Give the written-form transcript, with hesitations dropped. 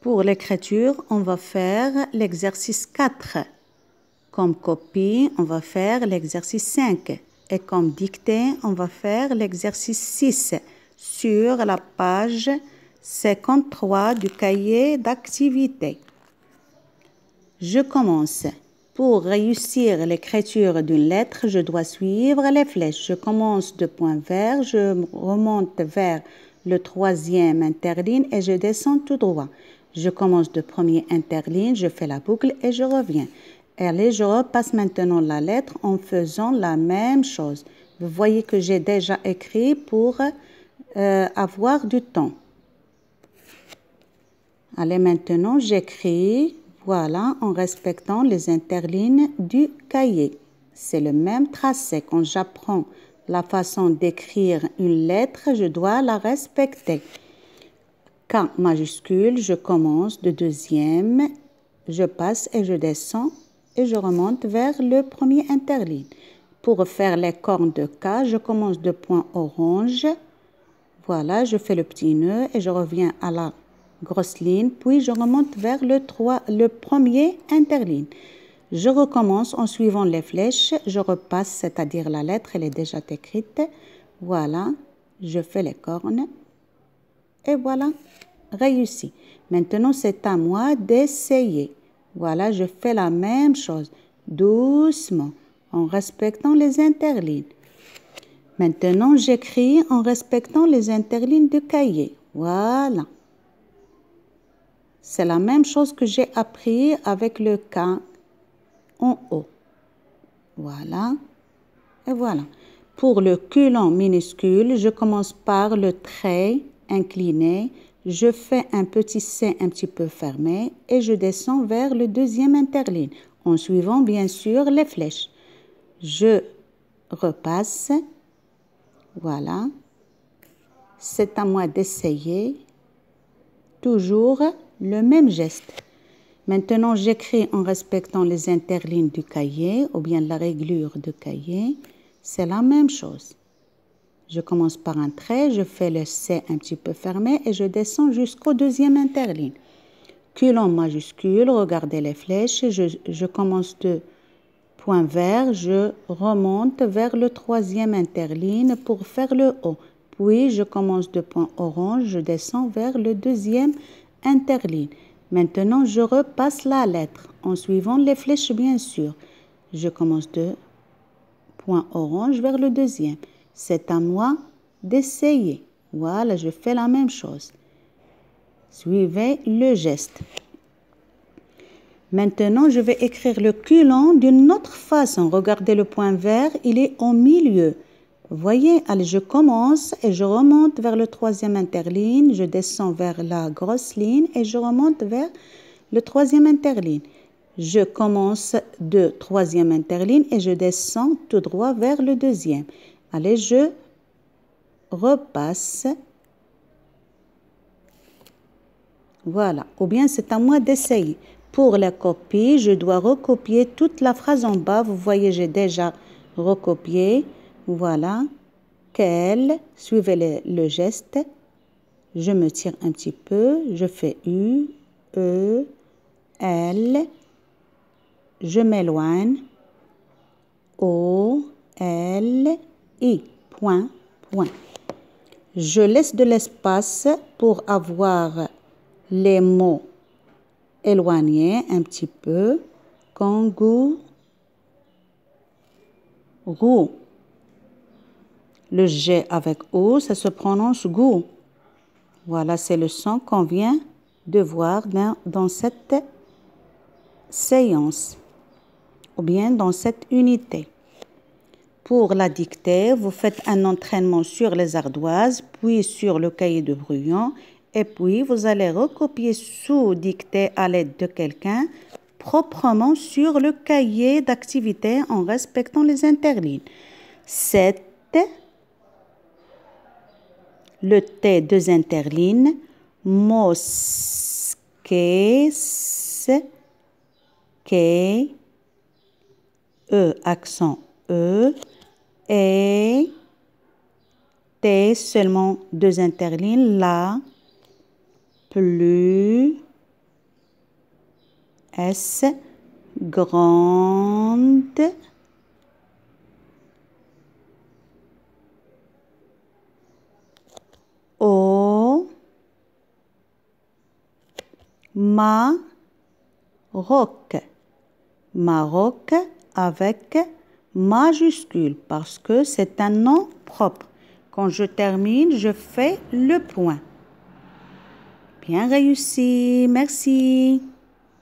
Pour l'écriture, on va faire l'exercice 4. Comme copie, on va faire l'exercice 5. Et comme dictée, on va faire l'exercice 6 sur la page 53 du cahier d'activité. Je commence. Pour réussir l'écriture d'une lettre, je dois suivre les flèches. Je commence de point vert, je remonte vers le troisième interligne et je descends tout droit. Je commence de premier interligne, je fais la boucle et je reviens. Allez, je repasse maintenant la lettre en faisant la même chose. Vous voyez que j'ai déjà écrit pour avoir du temps. Allez, maintenant, j'écris, voilà, en respectant les interlignes du cahier. C'est le même tracé. Quand j'apprends la façon d'écrire une lettre, je dois la respecter. K majuscule, je commence de deuxième, je passe et je descends et je remonte vers le premier interligne. Pour faire les cornes de K, je commence de point orange. Voilà, je fais le petit nœud et je reviens à la grosse ligne, puis je remonte vers le premier interligne. Je recommence en suivant les flèches, je repasse, c'est-à-dire la lettre, elle est déjà écrite. Voilà, je fais les cornes et voilà, réussi. Maintenant, c'est à moi d'essayer. Voilà, je fais la même chose, doucement, en respectant les interlignes. Maintenant, j'écris en respectant les interlignes du cahier. Voilà. C'est la même chose que j'ai appris avec le K en haut. Voilà. Et voilà. Pour le Q minuscule, je commence par le trait incliné. Je fais un petit C un petit peu fermé et je descends vers le deuxième interligne en suivant bien sûr les flèches. Je repasse. Voilà. C'est à moi d'essayer. Toujours le même geste. Maintenant, j'écris en respectant les interlignes du cahier ou bien la réglure du cahier. C'est la même chose. Je commence par un trait, je fais le C un petit peu fermé et je descends jusqu'au deuxième interligne. Q majuscule, regardez les flèches. Je commence de point vert, je remonte vers le troisième interligne pour faire le O. Puis, je commence de point orange, je descends vers le deuxième interligne. Maintenant, je repasse la lettre en suivant les flèches, bien sûr. Je commence de point orange vers le deuxième. C'est à moi d'essayer. Voilà, je fais la même chose. Suivez le geste. Maintenant, je vais écrire le Q d'une autre façon. Regardez le point vert, il est au milieu. Voyez, allez, je commence et je remonte vers le troisième interligne, je descends vers la grosse ligne et je remonte vers le troisième interligne. Je commence de troisième interligne et je descends tout droit vers le deuxième. Allez, je repasse. Voilà, ou bien c'est à moi d'essayer. Pour la copie, je dois recopier toute la phrase en bas. Vous voyez, j'ai déjà recopié. Voilà. Quel, suivez le geste. Je me tire un petit peu. Je fais U, E, L. Je m'éloigne. O, L, I. Point, point. Je laisse de l'espace pour avoir les mots éloignés un petit peu. Kangourou. Roux. Le G avec O, ça se prononce goût. Voilà, c'est le son qu'on vient de voir dans cette séance ou bien dans cette unité. Pour la dictée, vous faites un entraînement sur les ardoises, puis sur le cahier de brouillon, et puis vous allez recopier sous dictée à l'aide de quelqu'un proprement sur le cahier d'activité en respectant les interlignes. 7. Le T, deux interlignes, mosquée, que, E, accent E, et T, seulement deux interlignes, la, plus, S, grande. O, Maroc. Maroc avec majuscule parce que c'est un nom propre. Quand je termine, je fais le point. Bien réussi, merci.